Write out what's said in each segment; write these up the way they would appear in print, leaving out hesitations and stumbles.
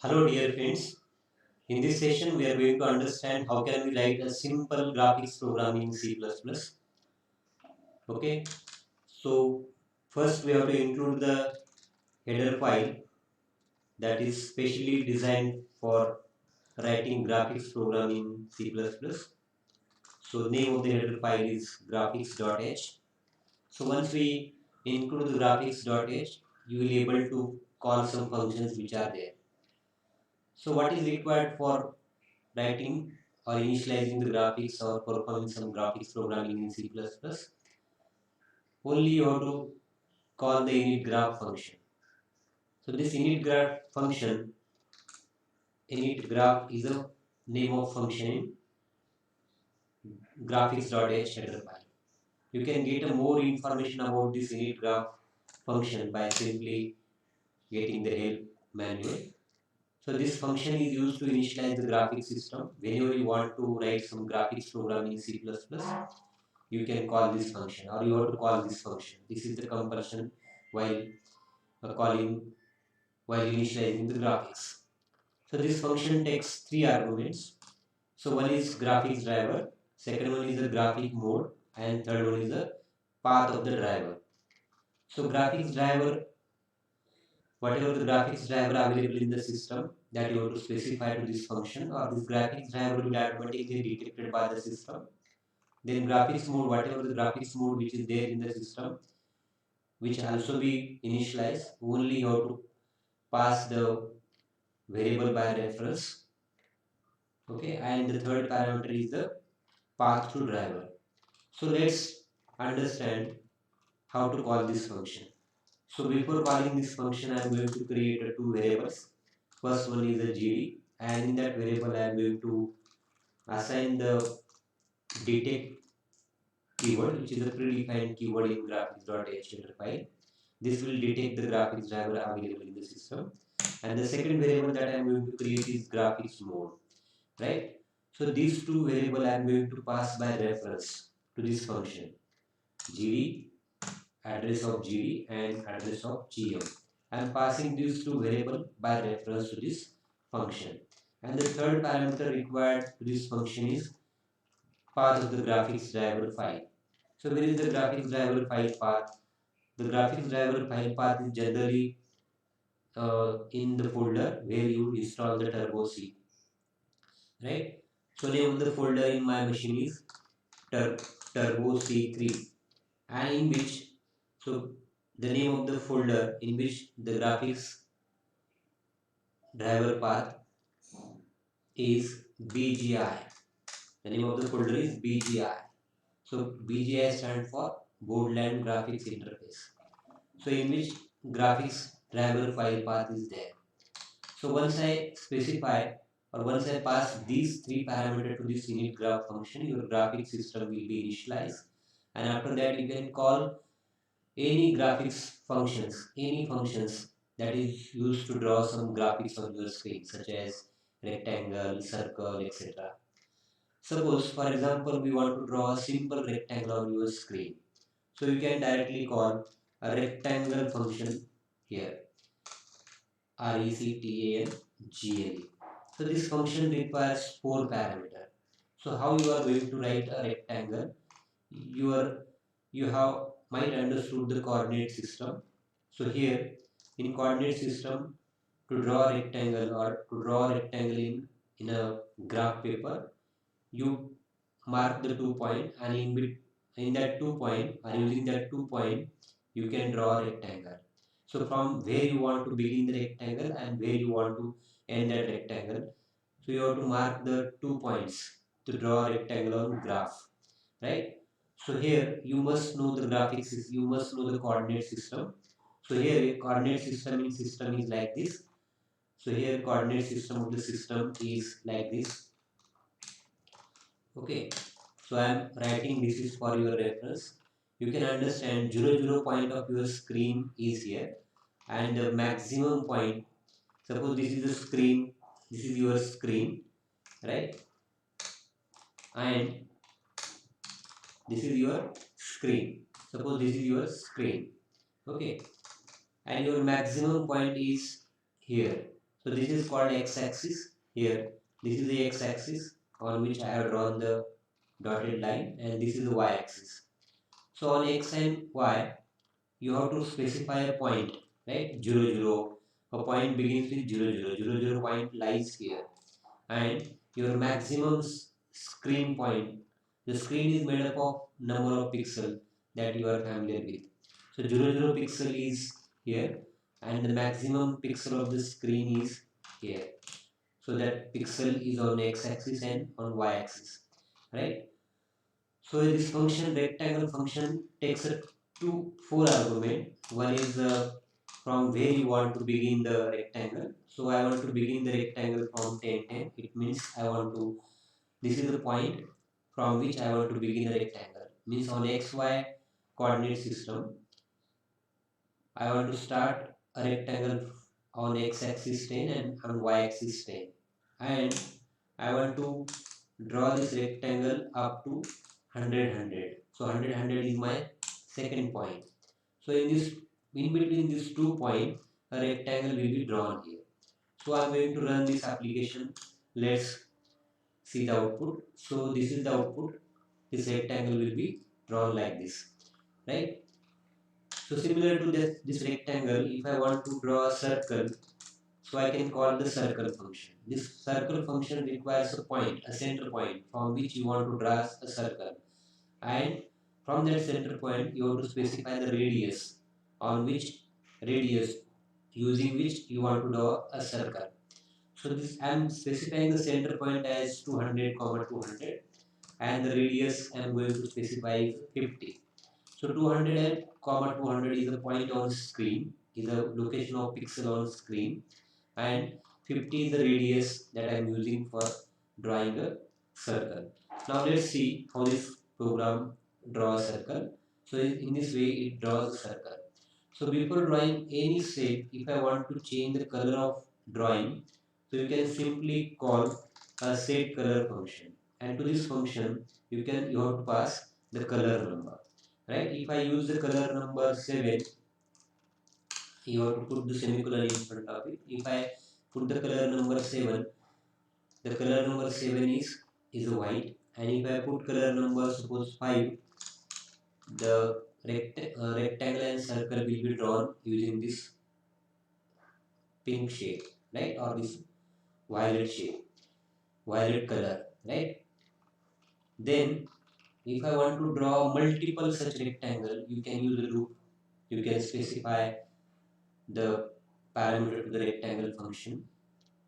Hello dear friends, in this session we are going to understand how can we write a simple graphics program in C++. Okay, so first we have to include the header file that is specially designed for writing graphics program in C++. So name of the header file is graphics.h. So once we include the graphics.h, you will be able to call some functions which are there. So what is required for writing or initializing the graphics or performing some graphics programming in C++? Only you have to call the init graph function. So this init graph function, init graph is a name of function in graphics.h header file. You can get a more information about this init graph function by simply getting the help manual. So this function is used to initialize the graphics system. Whenever you want to write some graphics program in C++, you can call this function or you have to call this function. This is the compulsion while calling while initializing the graphics. So this function takes three arguments. So one is graphics driver, second one is the graphic mode, and third one is the path of the driver. So graphics driver, whatever the graphics driver available in the system that you have to specify to this function, or this graphics driver will be automatically detected by the system. Then graphics mode, whatever the graphics mode which is there in the system, which also be initialized, only you have to pass the variable by reference. Okay, and the third parameter is the path to driver. So let's understand how to call this function. So before calling this function, I am going to create two variables. First one is a GD, and in that variable I am going to assign the detect keyword, which is a predefined keyword in graphics.html file. This will detect the graphics driver available in the system. And the second variable that I am going to create is graphics mode, right? So these two variables I am going to pass by reference to this function, GD, address of GD and address of GM. I am passing these two variables by reference to this function. And the third parameter required to this function is path of the graphics driver file. So where is the graphics driver file path? The graphics driver file path is generally in the folder where you install the Turbo C, right? So name of the folder in my machine is Turbo C3, and in which, so the name of the folder in which the graphics driver path is BGI. The name of the folder is BGI. So BGI stands for Boardland Graphics Interface. So in which graphics driver file path is there. So once I specify or once I pass these three parameters to this init graph function, your graphics system will be initialized. And after that, you can call any graphics functions, any functions that is used to draw some graphics on your screen, such as rectangle, circle, etc. Suppose, for example, we want to draw a simple rectangle on your screen. So you can directly call a rectangle function here, rectangle. So this function requires four parameters. So how you are going to write a rectangle? You have might understood the coordinate system. So here in coordinate system, to draw a rectangle or to draw a rectangle in a graph paper, you mark the 2 point, and in that 2 point or using that 2 point you can draw a rectangle. So from where you want to begin the rectangle and where you want to end that rectangle, so you have to mark the 2 points to draw a rectangle on graph, right? So here you must know the graphics, you must know the coordinate system. So here coordinate system is like this. So here coordinate system of the system is like this. Okay. So I am writing this is for your reference. You can understand 0 point of your screen is here, and the maximum point, suppose this is the screen, this is your screen, right? And this is your screen. Suppose this is your screen. Okay. And your maximum point is here. So this is called x-axis here. This is the x-axis on which I have drawn the dotted line, and this is the y-axis. So on x and y, you have to specify a point, right? 0, 0. A point begins with 0, 0. 0, 0 point lies here. And your maximum screen point, the screen is made up of number of pixels that you are familiar with. So 0, 0 pixel is here, and the maximum pixel of the screen is here. So that pixel is on x-axis and on y-axis, right? So this function, rectangle function, takes a four argument. One is from where you want to begin the rectangle. So I want to begin the rectangle from 10, 10. It means I want to, this is the point from which I want to begin the rectangle. Means on xy coordinate system, I want to start a rectangle on x-axis 10 and on y-axis 10. And I want to draw this rectangle up to 100, 100. So 100, 100 is my second point. So in between these 2 points, a rectangle will be drawn here. So I'm going to run this application. Let's see the output. So this is the output. This rectangle will be drawn like this, right? So similar to this rectangle, if I want to draw a circle, so I can call the circle function. This circle function requires a point, a center point from which you want to draw a circle. And from that center point, you have to specify the radius on which radius using which you want to draw a circle. So this I am specifying the center point as 200, 200, and the radius I am going to specify is 50. So 200 and 200 is a point on screen, is a location of pixel on screen, and 50 is the radius that I am using for drawing a circle. Now let's see how this program draws a circle. So in this way it draws a circle. So before drawing any shape, if I want to change the color of drawing, so you can simply call a set color function. And to this function, you have to pass the color number. Right? If I use the color number 7, you have to put the semicolon in front of it. If I put the color number 7, the color number 7 is white. And if I put color number suppose 5, the rectangle and circle will be drawn using this pink shade, right? Or this violet shade, violet color, right? Then if I want to draw multiple such rectangle, you can use a loop. You can specify the parameter to the rectangle function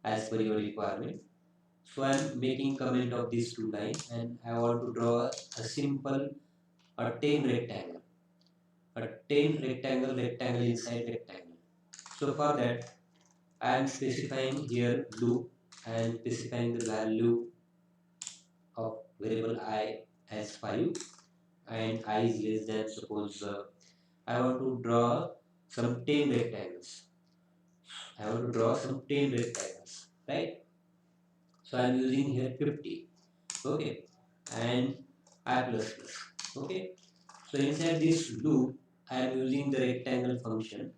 as per your requirement. So I am making comment of these two lines, and I want to draw a simple a 10 rectangle. A 10 rectangle inside rectangle. So for that, I am specifying here loop and specifying the value of variable I as 5, and I is less than, suppose I want to draw some 10 rectangles. I want to draw some 10 rectangles, right? So I am using here 50, okay, and I plus plus, okay. So inside this loop, I am using the rectangle function,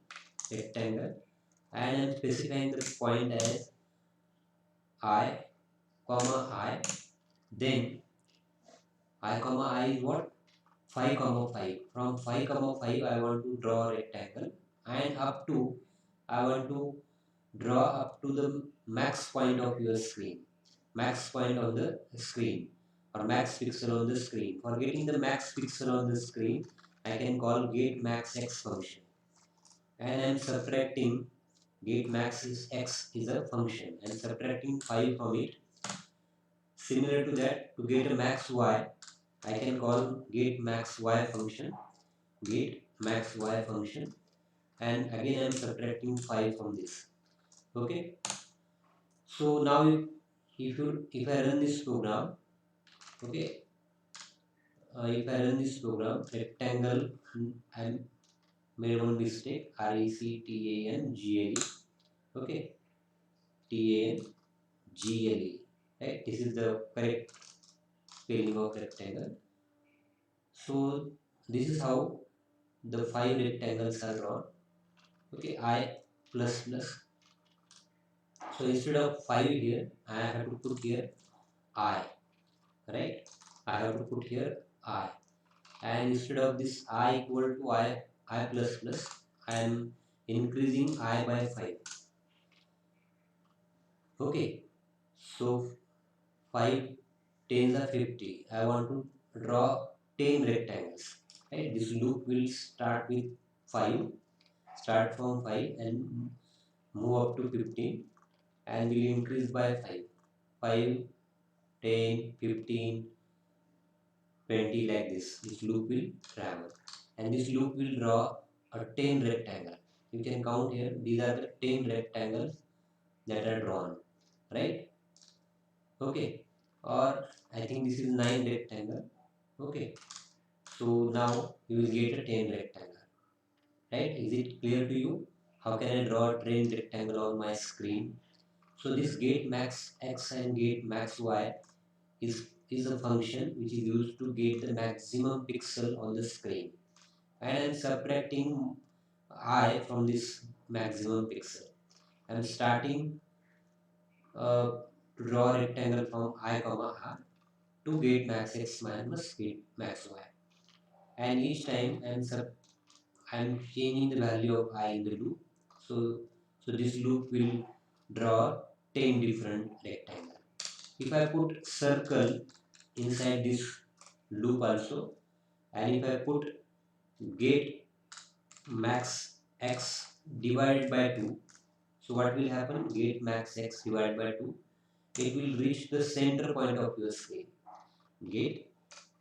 rectangle, and I am specifying the point as I, comma I, then I comma I is what? 5 comma 5. From 5 comma 5 I want to draw a rectangle, and up to I want to draw up to the max point of your screen. Max point on the screen, or max pixel on the screen. For getting the max pixel on the screen, I can call get max x function. And I am subtracting get max is x is a function, and subtracting 5 from it. Similar to that, to get a max y, I can call get max y function, get max y function, and again I am subtracting 5 from this. Okay. So now if I run this program, okay, if I run this program, rectangle, I made one mistake, rectangle, okay, tangle, right? This is the correct spelling of rectangle. So this is how the 5 rectangles are drawn. Okay, I plus plus. So instead of 5 here, I have to put here I, right? I have to put here I, and instead of this I equal to I plus plus, I am increasing I by 5. Okay, so 5 tens are 50. I want to draw 10 rectangles. Right? This loop will start with 5, start from 5 and move up to 15, and will increase by 5. 5, 10, 15, 20, like this. This loop will travel. And this loop will draw a 10 rectangle. You can count here. These are the 10 rectangles that are drawn. Right? Okay. Or I think this is 9 rectangle. Okay. So now you will get a 10 rectangle. Right? Is it clear to you? How can I draw a 10 rectangle on my screen? So this get max x and get max y is a function which is used to get the maximum pixel on the screen. And I am subtracting I from this maximum pixel. I am starting to draw a rectangle from I comma r to get max x minus get max y. And each time I am changing the value of I in the loop. So this loop will draw 10 different rectangles. If I put circle inside this loop also, and if I put get max x divided by 2, so what will happen? Get max x divided by 2, it will reach the center point of your screen. Get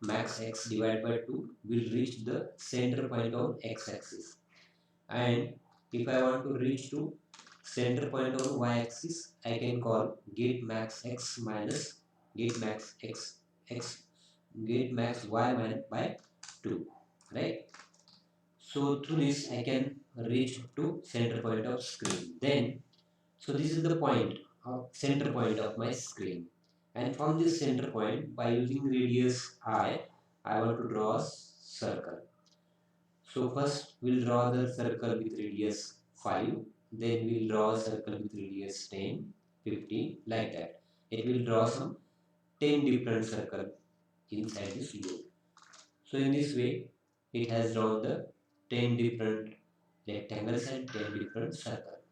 max x divided by 2 will reach the center point on x axis. And if I want to reach to center point on y axis, I can call get max x minus get max x get max y minus by 2, right? So through this I can reach to center point of screen. Then so this is the point of center point of my screen. And from this center point, by using radius I want to draw a circle. So first we'll draw the circle with radius 5, then we'll draw a circle with radius 10, 15, like that. It will draw some 10 different circles inside this loop. So in this way, it has drawn the 10 different rectangles and 10 different circles.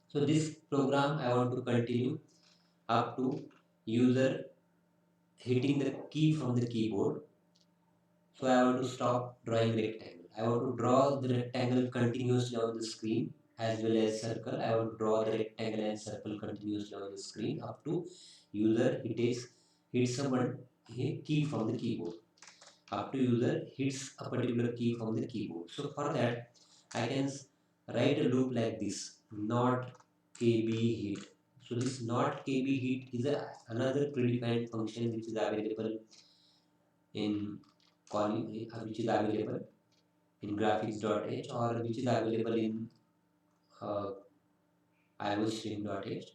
So this program I want to continue up to user hitting the key from the keyboard. So I want to stop drawing rectangle. I want to draw the rectangle continuously on the screen as well as circle. I want to draw the rectangle and circle continuously on the screen up to user hits someone key from the keyboard. Up to user hits a particular key from the keyboard. So for that, I can write a loop like this: not kb hit. So this not kb hit is another predefined function which is available in which is available in graphics.h or which is available in uh, iostream.h.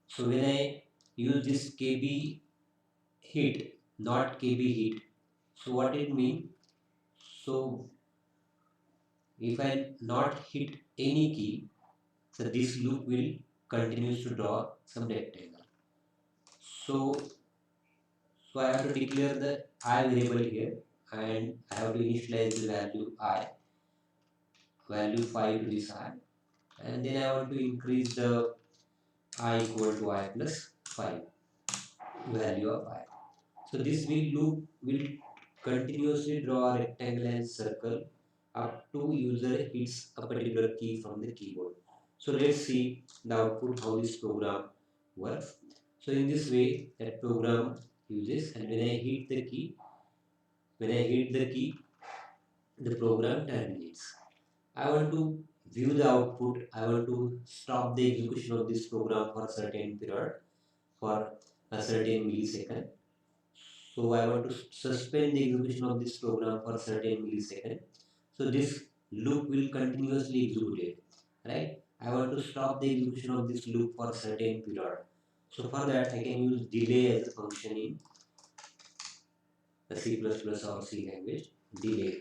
So when I use this kb hit, not kb hit, so what it means? So if I not hit any key, so this loop will continue to draw some rectangle. So I have to declare the I variable here, and I have to initialize the value 5 to this I, and then I want to increase the I equal to I plus 5 value of I. So this loop will continuously draw a rectangle and circle up to user hits a particular key from the keyboard. So let's see the output how this program works. So in this way that program uses, and when I hit the key, the program terminates. I want to view the output. I want to stop the execution of this program for a certain period, for a certain millisecond. So I want to suspend the execution of this program for a certain millisecond. So this loop will continuously execute it, right? I want to stop the execution of this loop for a certain period. So for that I can use delay as a function in the C++ or C language, delay.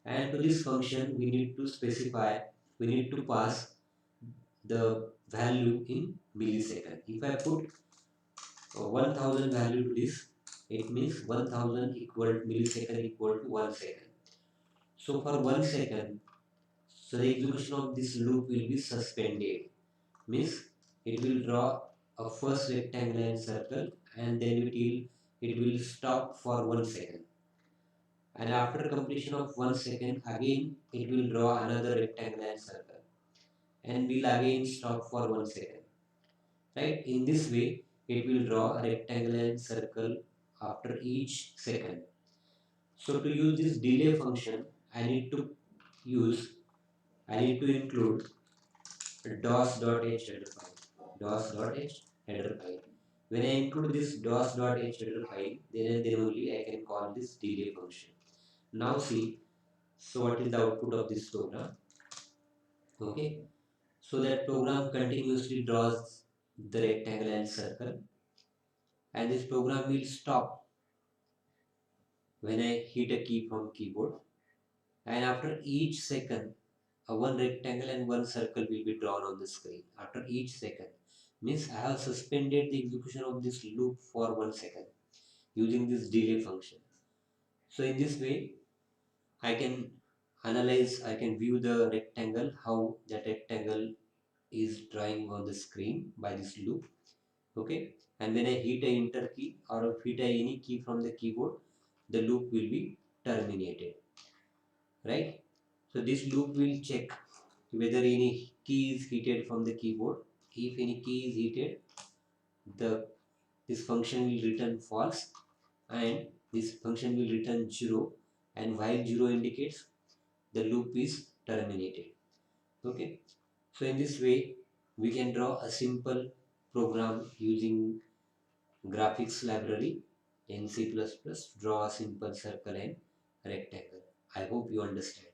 And to this function we need to pass the value in millisecond. If I put 1000 value to this, it means 1000 equal millisecond equal to 1 second. So for 1 second, so the execution of this loop will be suspended. Means it will draw a first rectangle and circle, and then it will stop for 1 second. And after completion of 1 second, again it will draw another rectangle and circle, and will again stop for 1 second. Right? In this way, it will draw a rectangle and circle after each second. So to use this delay function, I need to include dos.h header file. Dos.h header file. When I include this dos.h header file, then only I can call this delay function. Now see, so what is the output of this program? Okay, so that program continuously draws the rectangle and circle, and this program will stop when I hit a key from keyboard, and after each second one rectangle and one circle will be drawn on the screen. After each second means I have suspended the execution of this loop for 1 second using this delay function. So in this way I can I can view the rectangle, how that rectangle is drawing on the screen by this loop. Okay, and when I hit a enter key or hit any key from the keyboard, the loop will be terminated. Right? So this loop will check whether any key is hit from the keyboard. If any key is hit, this function will return false, and this function will return 0, and while 0 indicates the loop is terminated. Okay, so in this way we can draw a simple program using graphics library in C++, draw a simple circle and rectangle. I hope you understand.